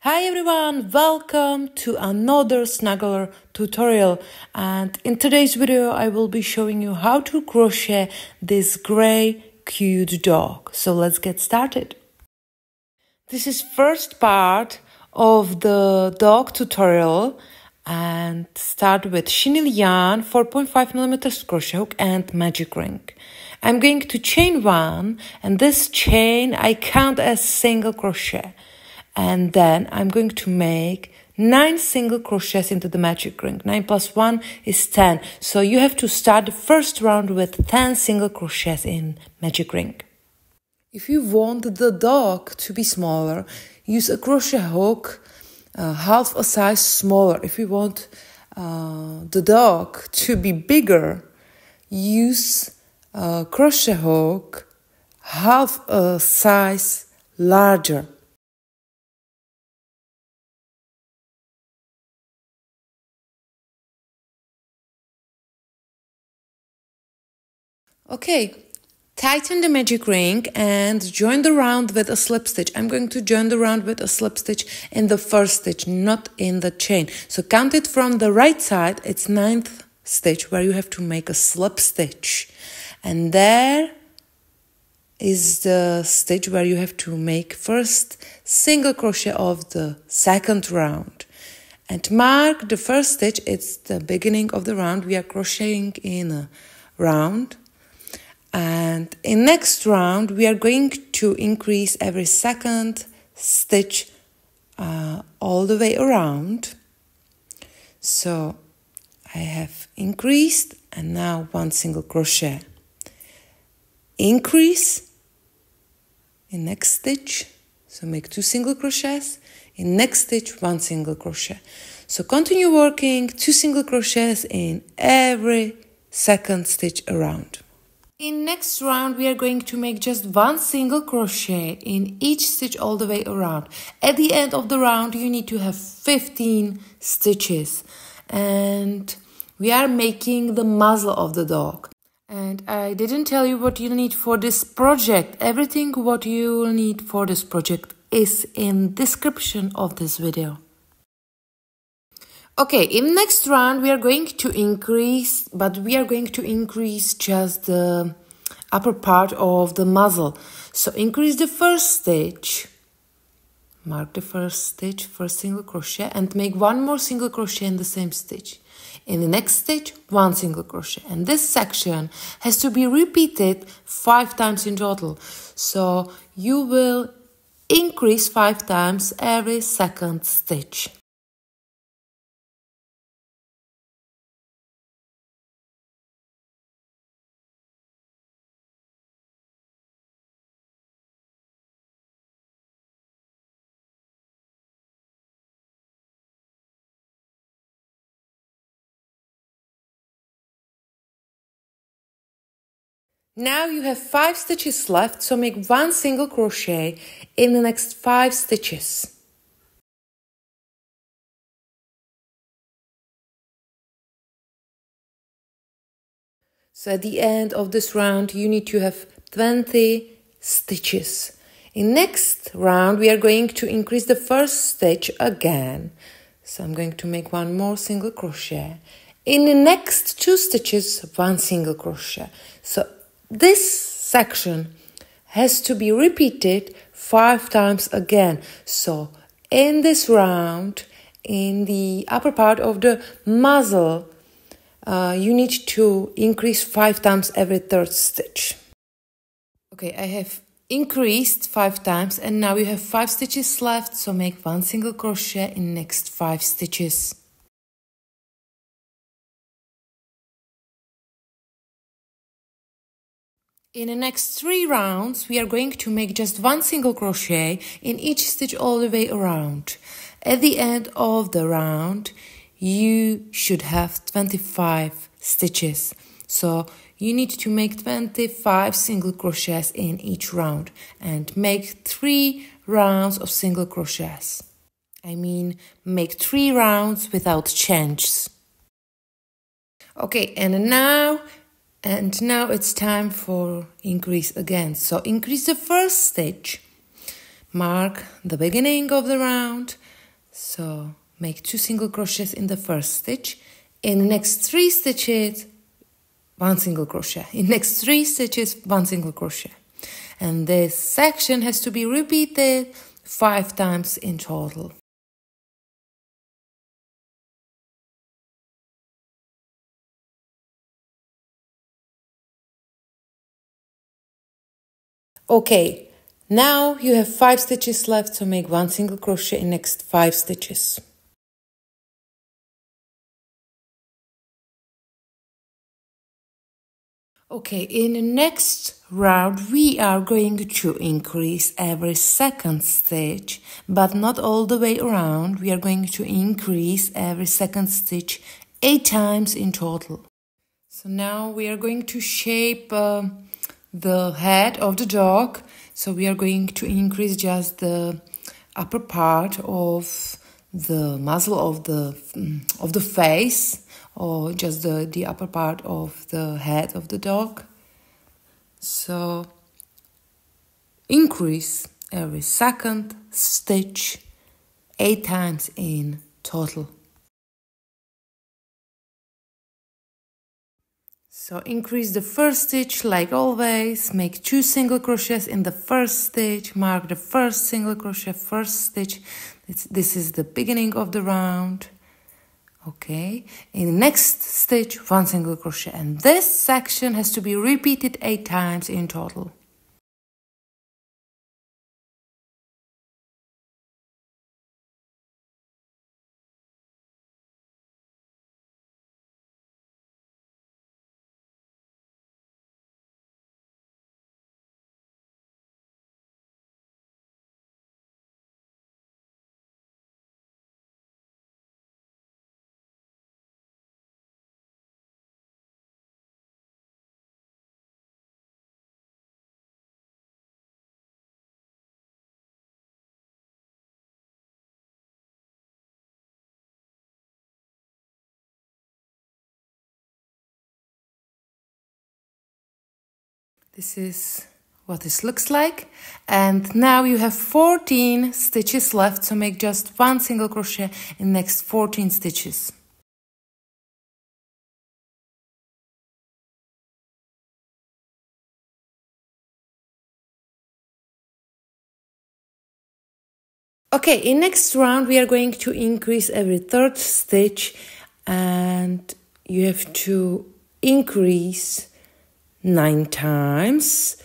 Hi everyone, welcome to another snuggler tutorial, and in today's video I will be showing you how to crochet this gray cute dog. So let's get started. This is first part of the dog tutorial, and start with chenille yarn, 4.5mm crochet hook and magic ring. I'm going to chain one, and this chain I count as single crochet. And then I'm going to make 9 single crochets into the magic ring. 9 plus 1 is 10. So you have to start the first round with 10 single crochets in magic ring. If you want the dog to be smaller, use a crochet hook half a size smaller. If you want the dog to be bigger, use a crochet hook half a size larger. Okay, tighten the magic ring and join the round with a slip stitch. I'm going to join the round with a slip stitch in the first stitch, not in the chain. So count it from the right side, it's 9th stitch where you have to make a slip stitch. And there is the stitch where you have to make first single crochet of the second round. And mark the first stitch, it's the beginning of the round. We are crocheting in a round. And in next round, we are going to increase every second stitch all the way around. So I have increased and now 1 single crochet. Increase in next stitch, so make 2 single crochets. In next stitch, 1 single crochet. So continue working 2 single crochets in every second stitch around. In next round, we are going to make just 1 single crochet in each stitch all the way around. At the end of the round, you need to have 15 stitches. And we are making the muzzle of the dog. And I didn't tell you what you need for this project. Everything what you will need for this project is in description of this video. Okay, in next round we are going to increase, but we are going to increase just the upper part of the muzzle. So increase the first stitch, mark the first stitch, first single crochet, and make 1 more single crochet in the same stitch. In the next stitch, 1 single crochet. And this section has to be repeated 5 times in total. So you will increase 5 times every second stitch. Now you have 5 stitches left, so make 1 single crochet in the next 5 stitches. So at the end of this round, you need to have 20 stitches. In next round, we are going to increase the first stitch again. So I'm going to make 1 more single crochet. In the next 2 stitches, 1 single crochet. So this section has to be repeated 5 times again. So in this round, in the upper part of the muzzle, you need to increase 5 times every 3rd stitch. Okay, I have increased 5 times and now you have 5 stitches left, so make 1 single crochet in next 5 stitches. In the next 3 rounds, we are going to make just 1 single crochet in each stitch all the way around. At the end of the round, you should have 25 stitches. So you need to make 25 single crochets in each round and make 3 rounds of single crochets. I mean, make 3 rounds without chains. Okay, and now it's time for increase again. So increase the first stitch, mark the beginning of the round, So make 2 single crochets in the first stitch. In the next 3 stitches, 1 single crochet. In next 3 stitches, 1 single crochet. And this section has to be repeated 5 times in total. Okay, now you have 5 stitches left, so make 1 single crochet in next 5 stitches. Okay, in the next round we are going to increase every second stitch, but not all the way around. We are going to increase every second stitch 8 times in total. So now we are going to shape the head of the dog. So we are going to increase just the upper part of the muzzle of the face, or just the upper part of the head of the dog. So increase every second stitch 8 times in total. So increase the first stitch like always, make 2 single crochets in the first stitch, mark the first single crochet, first stitch. This is the beginning of the round. Okay, in the next stitch, 1 single crochet, and this section has to be repeated 8 times in total. This is what this looks like, and now you have 14 stitches left, so make just 1 single crochet in the next 14 stitches. Okay, in next round we are going to increase every 3rd stitch, and you have to increase 9 times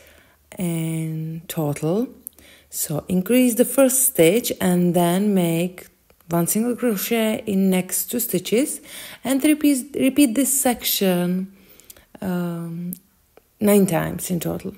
in total. So increase the first stitch and then make 1 single crochet in next 2 stitches, and repeat this section 9 times in total.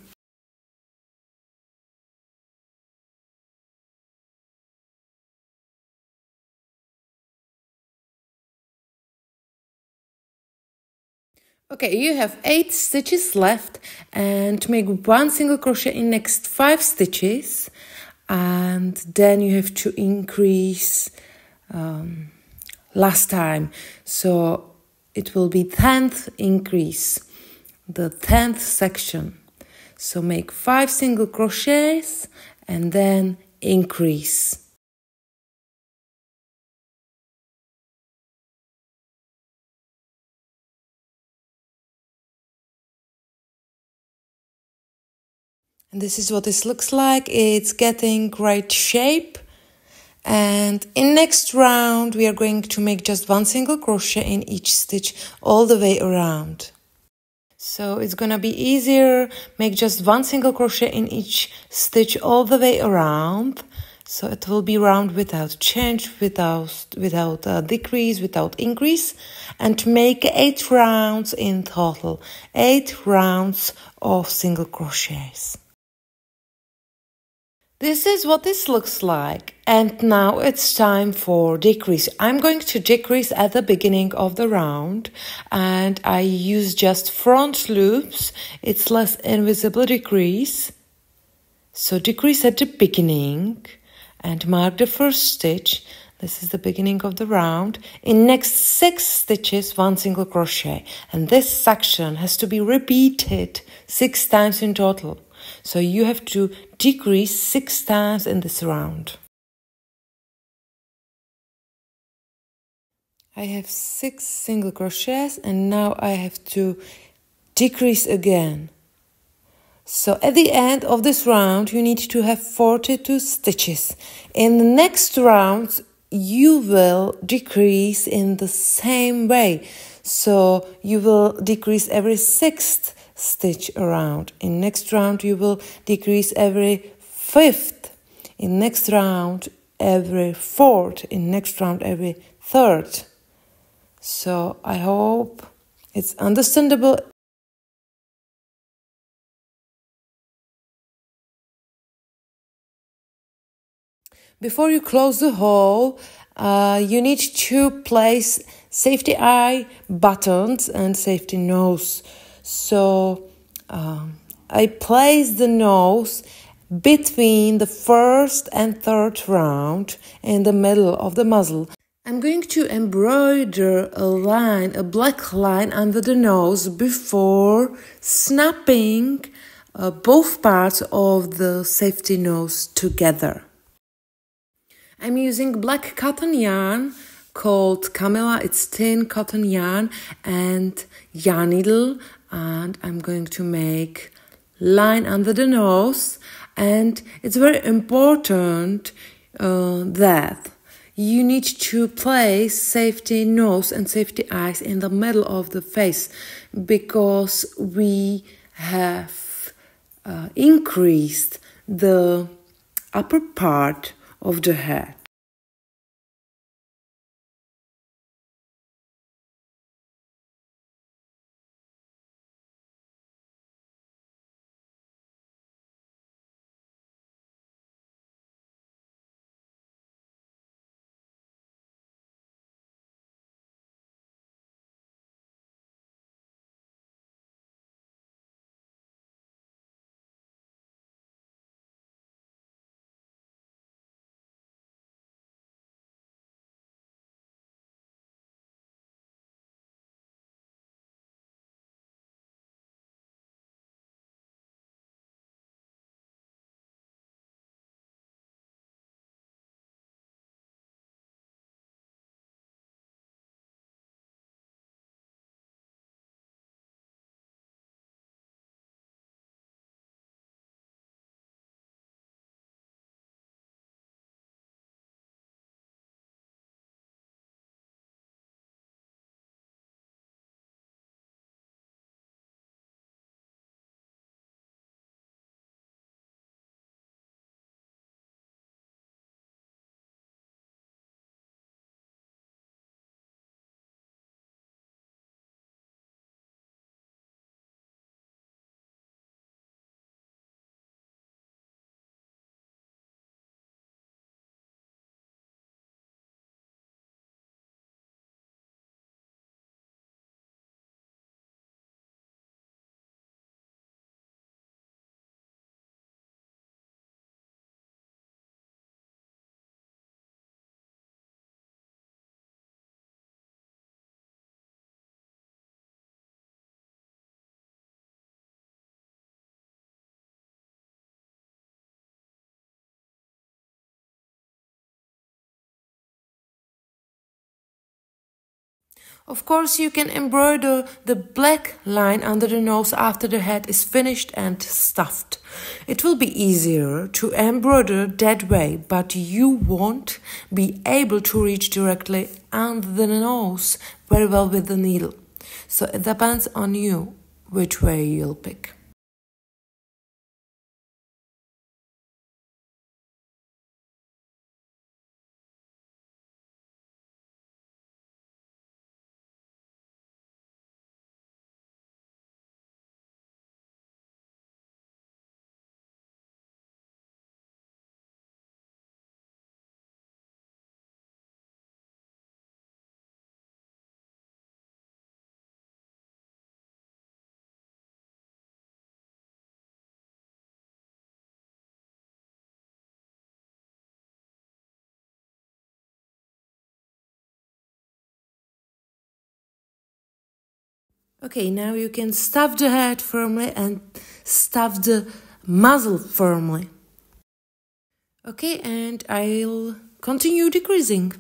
Okay, you have 8 stitches left, and make 1 single crochet in next 5 stitches, and then you have to increase last time, so it will be 10th increase, the 10th section. So make 5 single crochets and then increase. And this is what this looks like. It's getting right shape. And in next round, we are going to make just 1 single crochet in each stitch all the way around. So it's gonna be easier. Make just 1 single crochet in each stitch all the way around. So it will be round without change, without decrease, without increase. And make 8 rounds in total. 8 rounds of single crochets. This is what this looks like, and now it's time for decrease. I'm going to decrease at the beginning of the round, and I use just front loops. It's less invisible decrease. So decrease at the beginning and mark the first stitch. This is the beginning of the round. In next 6 stitches, 1 single crochet, and this section has to be repeated 6 times in total. So you have to decrease 6 times in this round. I have 6 single crochets and now I have to decrease again. So at the end of this round you need to have 42 stitches. In the next round you will decrease in the same way. So you will decrease every 6th stitch around. In next round you will decrease every 5th. In next round every 4th. In next round every 3rd. So I hope it's understandable. Before you close the hole, you need to place safety eye buttons and safety nose. So I place the nose between the 1st and 3rd round in the middle of the muzzle. I'm going to embroider a line, a black line under the nose before snapping both parts of the safety nose together. I'm using black cotton yarn called Camilla. It's thin cotton yarn and yarn needle, and I'm going to make line under the nose. And it's very important that you need to place safety nose and safety eyes in the middle of the face, because we have increased the upper part of the head. Of course, you can embroider the black line under the nose after the head is finished and stuffed. It will be easier to embroider that way, but you won't be able to reach directly under the nose very well with the needle. So it depends on you which way you'll pick. Okay, now you can stuff the head firmly and stuff the muzzle firmly. Okay, and I'll continue decreasing.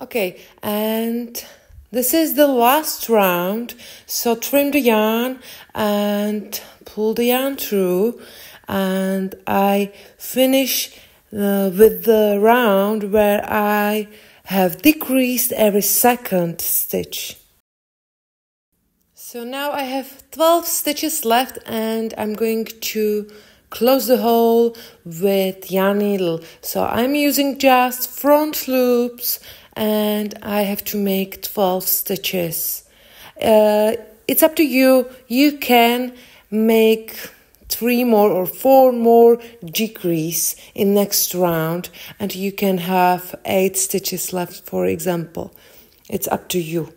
Okay, and this is the last round. So trim the yarn and pull the yarn through, and I finish with the round where I have decreased every second stitch. So now I have 12 stitches left, and I'm going to close the hole with yarn needle. So I'm using just front loops, and I have to make 12 stitches. It's up to you. You can make 3 more or 4 more decrease in next round, and you can have 8 stitches left, for example. It's up to you.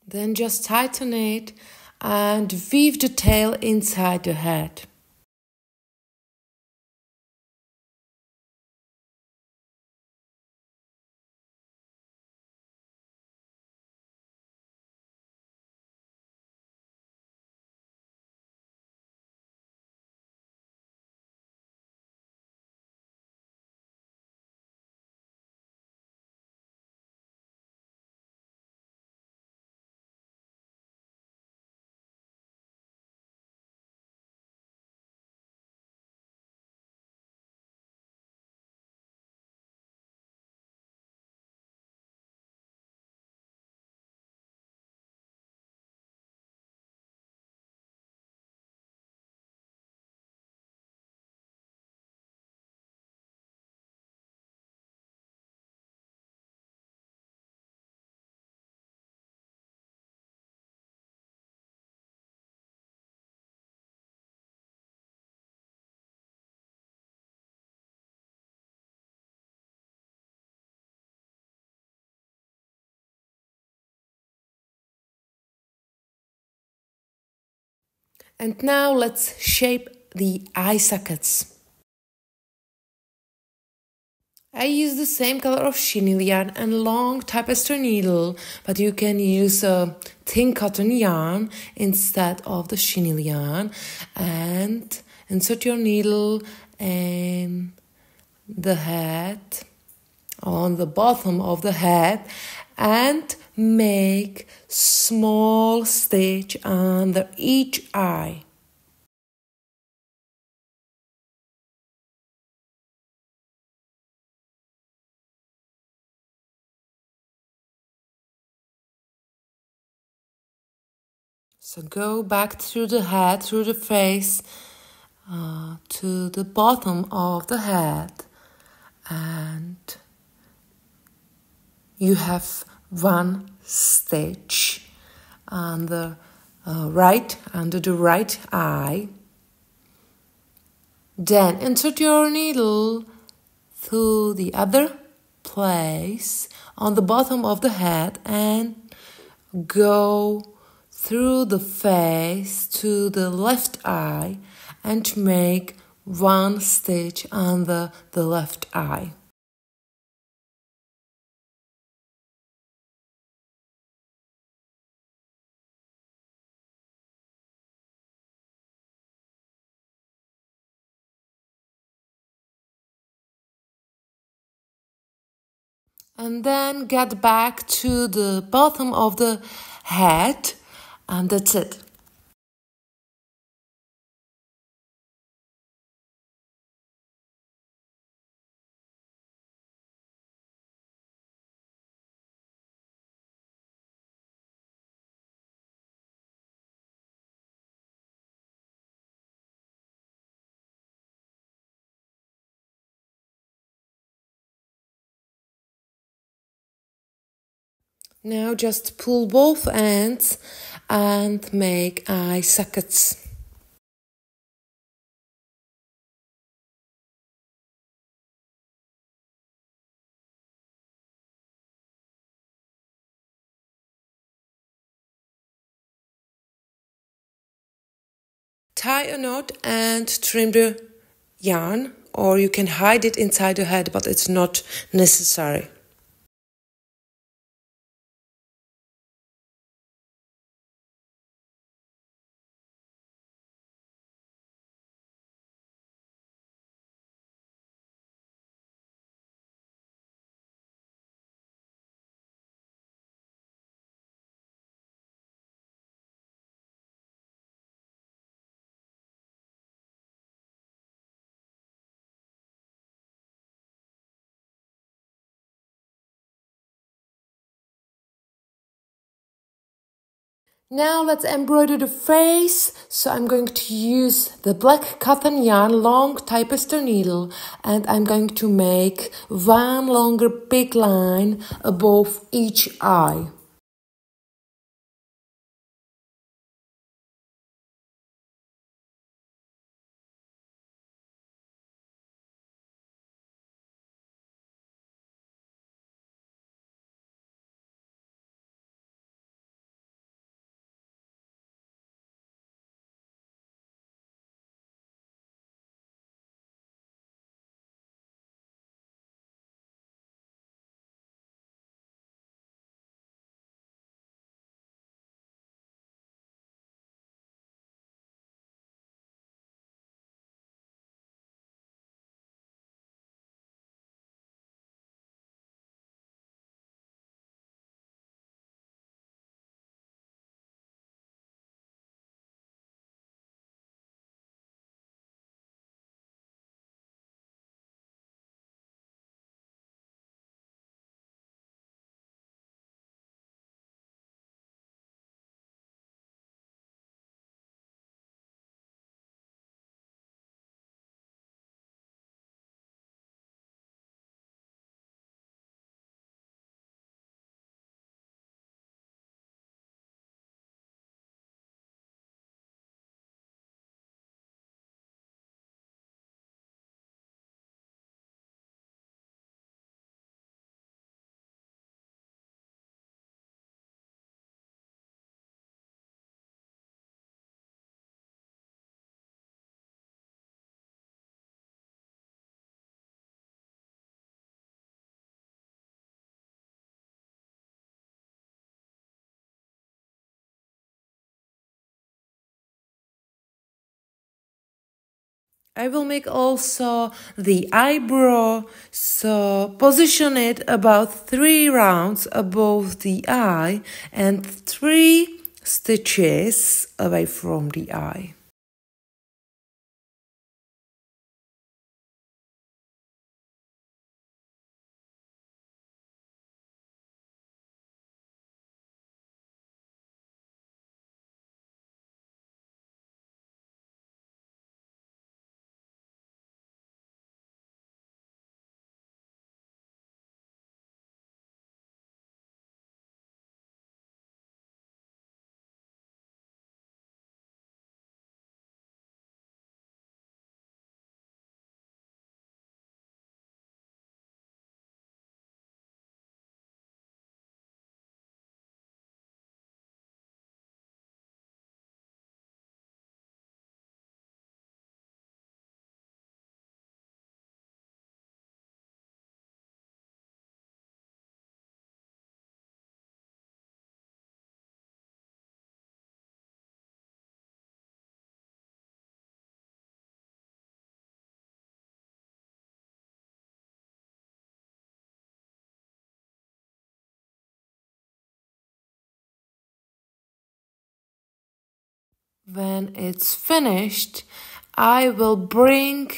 Then just tighten it and weave the tail inside the head. And now let's shape the eye sockets. I use the same color of chenille yarn and long tapestry needle, but you can use a thin cotton yarn instead of the chenille yarn, and insert your needle in the head, on the bottom of the head, and make small stitch under each eye. So go back through the head, through the face, to the bottom of the head, and you have one stitch under the right eye. Then insert your needle through the other place on the bottom of the head and go through the face to the left eye and make one stitch under the left eye. And then get back to the bottom of the head, and that's it. Now just pull both ends and make eye sockets. Tie a knot and trim the yarn, or you can hide it inside the head, but it's not necessary. Now let's embroider the face. So I'm going to use the black cotton yarn long tapestry needle, and I'm going to make one longer big line above each eye. I will make also the eyebrow, so position it about 3 rounds above the eye and 3 stitches away from the eye. When it's finished, I will bring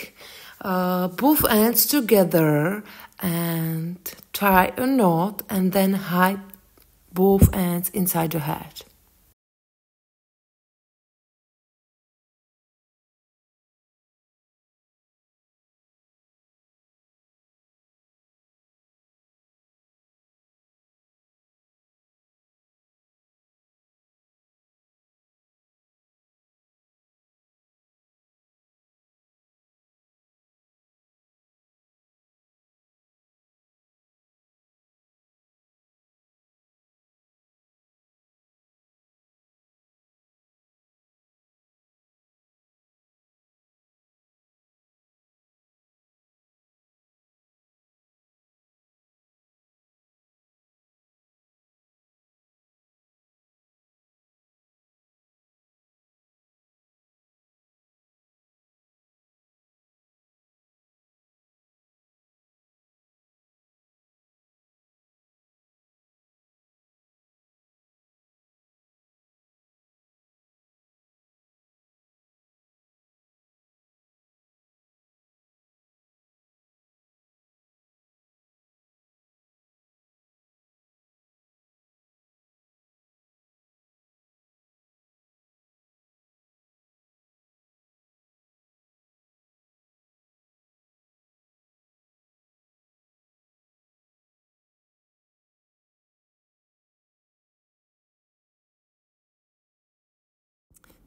both ends together and tie a knot and then hide both ends inside the head.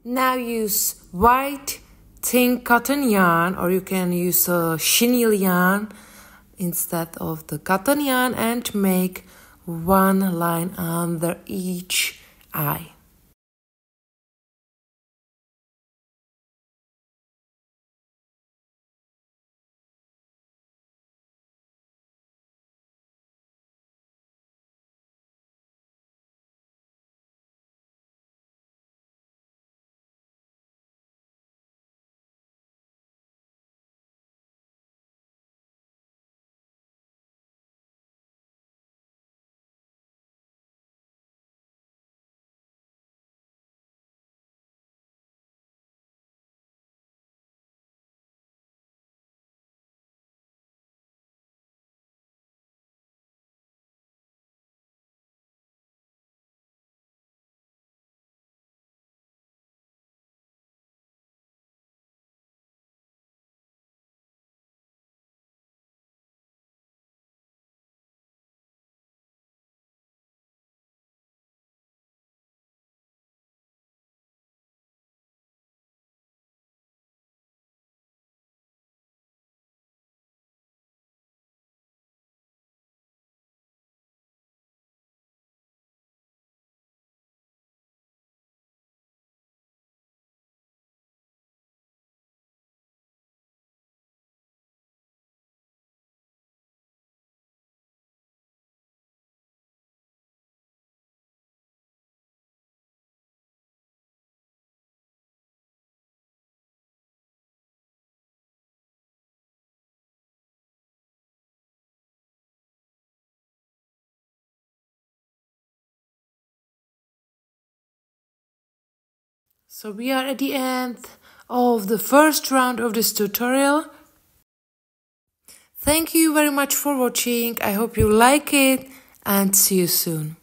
Now use white thin cotton yarn, or you can use a chenille yarn instead of the cotton yarn, and make one line under each eye. So we are at the end of the first round of this tutorial. Thank you very much for watching. I hope you like it, and see you soon.